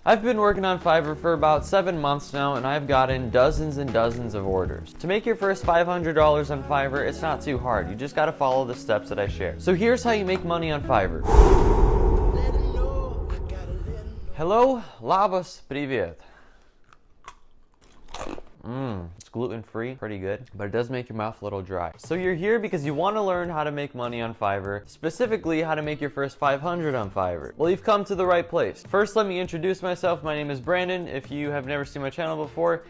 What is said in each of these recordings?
I've been working on Fiverr for about 7 months now, and I've gotten dozens and dozens of orders. To make your first $500 on Fiverr, it's not too hard. You just gotta follow the steps that I share. So here's how you make money on Fiverr. Hello, labas, привет. It's gluten-free, pretty good, but it does make your mouth a little dry. So you're here because you want to learn how to make money on Fiverr, specifically how to make your first 500 on Fiverr. Well, you've come to the right place. First, let me introduce myself. My name is Brandon. If you have never seen my channel before,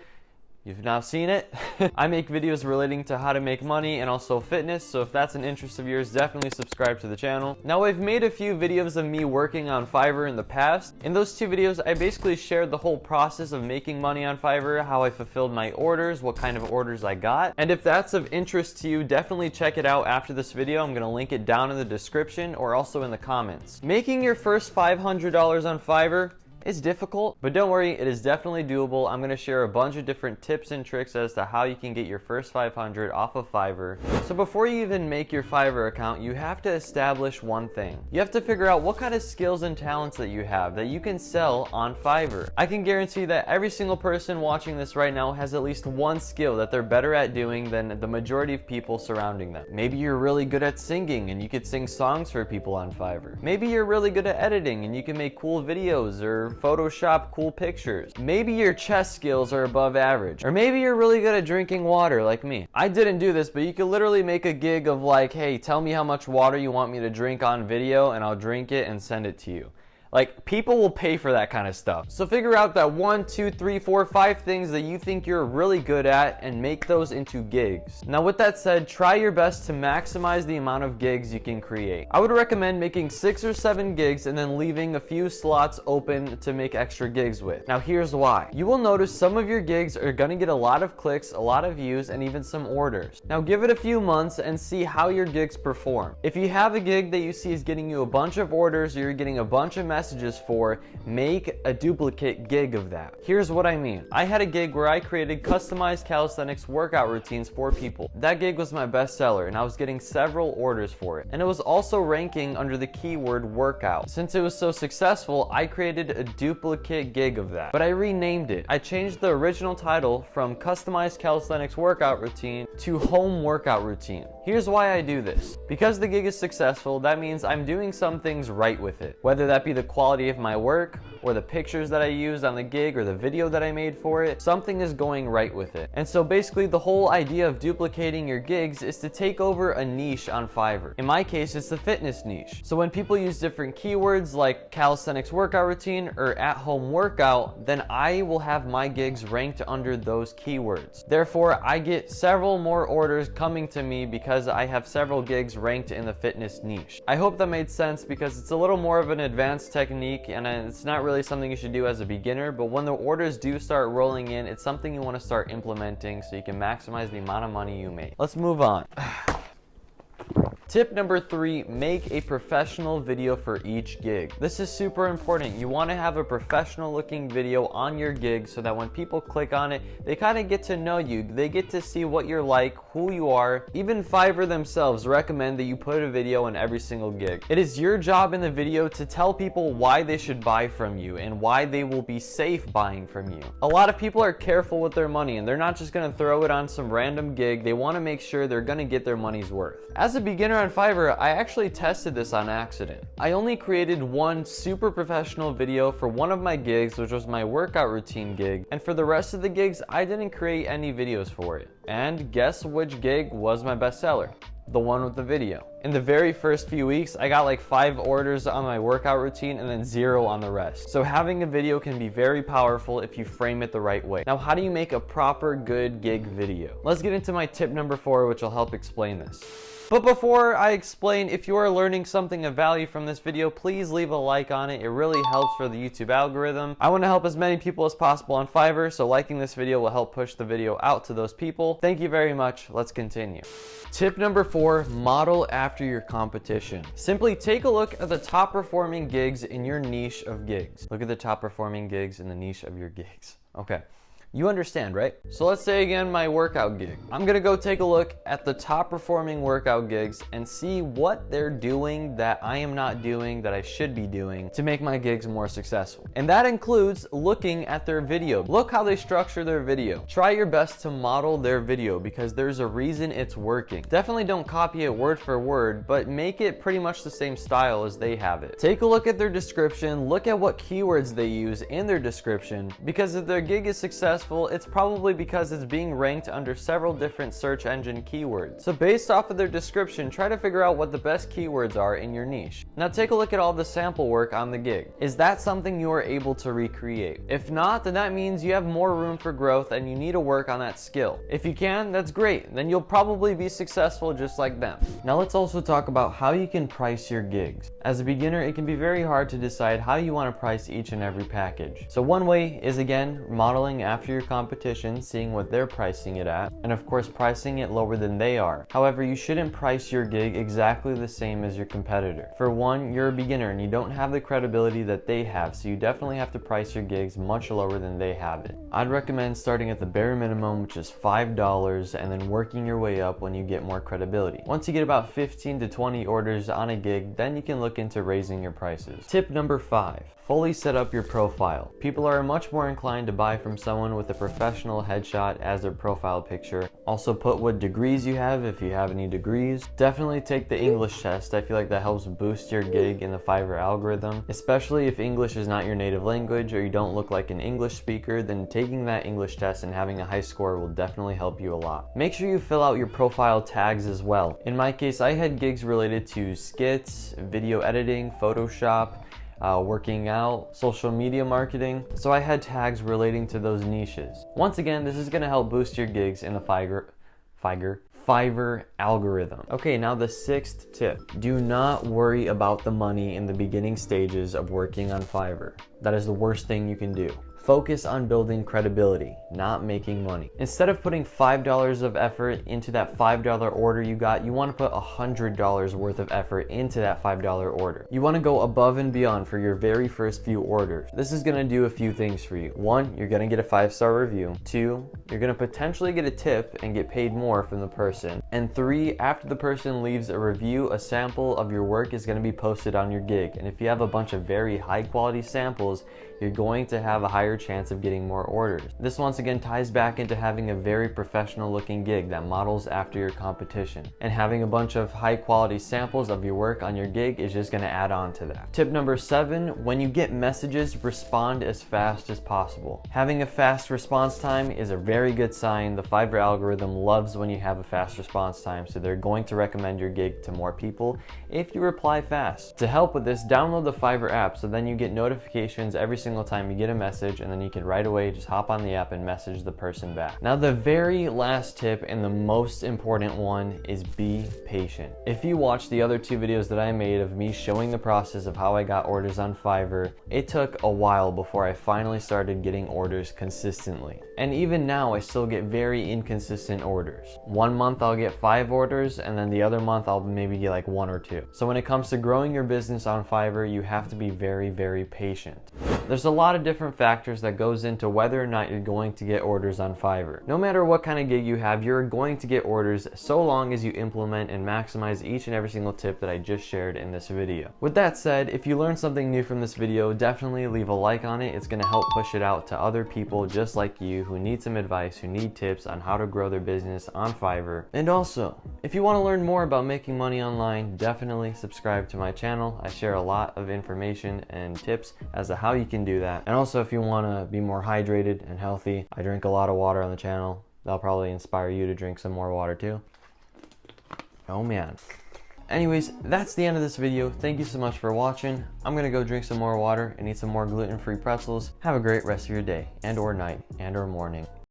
you've now seen it. I make videos relating to how to make money and also fitness, so if that's an interest of yours, definitely subscribe to the channel. Now, I've made a few videos of me working on Fiverr in the past. In those 2 videos, I basically shared the whole process of making money on Fiverr, how I fulfilled my orders, what kind of orders I got. And if that's of interest to you, definitely check it out after this video. I'm gonna link it down in the description or also in the comments. Making your first $500 on Fiverr, it's difficult, but don't worry, it is definitely doable. I'm gonna share a bunch of different tips and tricks as to how you can get your first 500 off of Fiverr. So before you even make your Fiverr account, you have to establish one thing. You have to figure out what kind of skills and talents that you have that you can sell on Fiverr. I can guarantee that every single person watching this right now has at least one skill that they're better at doing than the majority of people surrounding them. Maybe you're really good at singing and you could sing songs for people on Fiverr. Maybe you're really good at editing and you can make cool videos or Photoshop cool pictures. Maybe your chess skills are above average. Or maybe you're really good at drinking water like me. I didn't do this, but you could literally make a gig of like, hey, tell me how much water you want me to drink on video and I'll drink it and send it to you. Like, people will pay for that kind of stuff. So figure out that 1, 2, 3, 4, 5 things that you think you're really good at and make those into gigs. Now with that said, try your best to maximize the amount of gigs you can create. I would recommend making 6 or 7 gigs and then leaving a few slots open to make extra gigs with. Now here's why. You will notice some of your gigs are gonna get a lot of clicks, a lot of views, and even some orders. Now give it a few months and see how your gigs perform. If you have a gig that you see is getting you a bunch of orders or you're getting a bunch of messages for, make a duplicate gig of that. Here's what I mean. I had a gig where I created customized calisthenics workout routines for people. That gig was my best seller and I was getting several orders for it. And it was also ranking under the keyword workout. Since it was so successful, I created a duplicate gig of that. But I renamed it. I changed the original title from customized calisthenics workout routine to home workout routine. Here's why I do this. Because the gig is successful, that means I'm doing some things right with it. Whether that be the quality of my work, or the pictures that I used on the gig, or the video that I made for it, something is going right with it. And so basically the whole idea of duplicating your gigs is to take over a niche on Fiverr. In my case, it's the fitness niche. So when people use different keywords like calisthenics workout routine or at-home workout, then I will have my gigs ranked under those keywords. Therefore, I get several more orders coming to me because I have several gigs ranked in the fitness niche. I hope that made sense because it's a little more of an advanced technique and it's not really something you should do as a beginner, but when the orders do start rolling in, it's something you want to start implementing so you can maximize the amount of money you make. Let's move on. Tip number 3, make a professional video for each gig. This is super important. You want to have a professional looking video on your gig so that when people click on it, they kind of get to know you. They get to see what you're like, who you are. Even Fiverr themselves recommend that you put a video in every single gig. It is your job in the video to tell people why they should buy from you and why they will be safe buying from you. A lot of people are careful with their money and they're not just going to throw it on some random gig. They want to make sure they're going to get their money's worth. As a beginner on Fiverr, I actually tested this on accident. I only created one super professional video for one of my gigs, which was my workout routine gig, and for the rest of the gigs, I didn't create any videos for it. And guess which gig was my bestseller? The one with the video. In the very first few weeks, I got like 5 orders on my workout routine and then 0 on the rest. So having a video can be very powerful if you frame it the right way. Now, how do you make a proper good gig video? Let's get into my tip number 4, which will help explain this. But before I explain, if you are learning something of value from this video, please leave a like on it. It really helps for the YouTube algorithm. I want to help as many people as possible on Fiverr, so liking this video will help push the video out to those people. Thank you very much. Let's continue. Tip number 4, model after your competition. Simply take a look at the top performing gigs in your niche of gigs. Look at the top performing gigs in the niche of your gigs. Okay. You understand, right? So let's say again my workout gig. I'm gonna go take a look at the top performing workout gigs and see what they're doing that I am not doing that I should be doing to make my gigs more successful. And that includes looking at their video. Look how they structure their video. Try your best to model their video because there's a reason it's working. Definitely don't copy it word for word, but make it pretty much the same style as they have it. Take a look at their description, look at what keywords they use in their description, because if their gig is successful, it's probably because it's being ranked under several different search engine keywords. So based off of their description, try to figure out what the best keywords are in your niche. Now take a look at all the sample work on the gig. Is that something you are able to recreate? If not, then that means you have more room for growth and you need to work on that skill. If you can, that's great. Then you'll probably be successful just like them. Now let's also talk about how you can price your gigs. As a beginner, it can be very hard to decide how you want to price each and every package. So one way is again, modeling after your competition, seeing what they're pricing it at, and of course pricing it lower than they are. However, you shouldn't price your gig exactly the same as your competitor. For one, you're a beginner and you don't have the credibility that they have, so you definitely have to price your gigs much lower than they have it. I'd recommend starting at the bare minimum, which is $5, and then working your way up when you get more credibility. Once you get about 15 to 20 orders on a gig, then you can look into raising your prices. Tip number 5. Fully set up your profile. People are much more inclined to buy from someone with a professional headshot as their profile picture. Also put what degrees you have if you have any degrees. Definitely take the English test. I feel like that helps boost your gig in the Fiverr algorithm, especially if English is not your native language or you don't look like an English speaker. Then taking that English test and having a high score will definitely help you a lot. Make sure you fill out your profile tags as well. In my case, I had gigs related to skits, video editing, Photoshop, working out, social media marketing, so I had tags relating to those niches. Once again, this is going to help boost your gigs in the Fiverr algorithm. Okay, now the 6th tip. Do not worry about the money in the beginning stages of working on Fiverr. That is the worst thing you can do. Focus on building credibility, not making money. Instead of putting $5 of effort into that $5 order you got, you want to put $100 worth of effort into that $5 order. You want to go above and beyond for your very first few orders. This is going to do a few things for you. 1, you're going to get a 5-star review. 2, you're going to potentially get a tip and get paid more from the person. And 3, after the person leaves a review, a sample of your work is going to be posted on your gig. And if you have a bunch of very high quality samples, you're going to have a higher chance of getting more orders. This once again ties back into having a very professional looking gig that models after your competition. And having a bunch of high quality samples of your work on your gig is just going to add on to that. Tip number 7, when you get messages, respond as fast as possible. Having a fast response time is a very good sign. The Fiverr algorithm loves when you have a fast response time, so they're going to recommend your gig to more people if you reply fast. To help with this, download the Fiverr app so then you get notifications every single time you get a message, and then you can right away just hop on the app and message the person back. Now the very last tip and the most important one is be patient. If you watch the other 2 videos that I made of me showing the process of how I got orders on Fiverr, it took a while before I finally started getting orders consistently. And even now I still get very inconsistent orders. One month I'll get 5 orders, and then the other month I'll maybe get like 1 or 2. So when it comes to growing your business on Fiverr, you have to be very, very patient. There's a lot of different factors that goes into whether or not you're going to get orders on Fiverr. No matter what kind of gig you have, you're going to get orders so long as you implement and maximize each and every single tip that I just shared in this video. With that said, if you learned something new from this video, definitely leave a like on it. It's going to help push it out to other people just like you who need some advice, who need tips on how to grow their business on Fiverr. And also, if you want to learn more about making money online, definitely subscribe to my channel. I share a lot of information and tips as to how you can do that. And also, if you want to be more hydrated and healthy, I drink a lot of water on the channel. That'll probably inspire you to drink some more water too. Oh man. Anyways, that's the end of this video. Thank you so much for watching. I'm gonna go drink some more water and eat some more gluten-free pretzels. Have a great rest of your day and or night and or morning.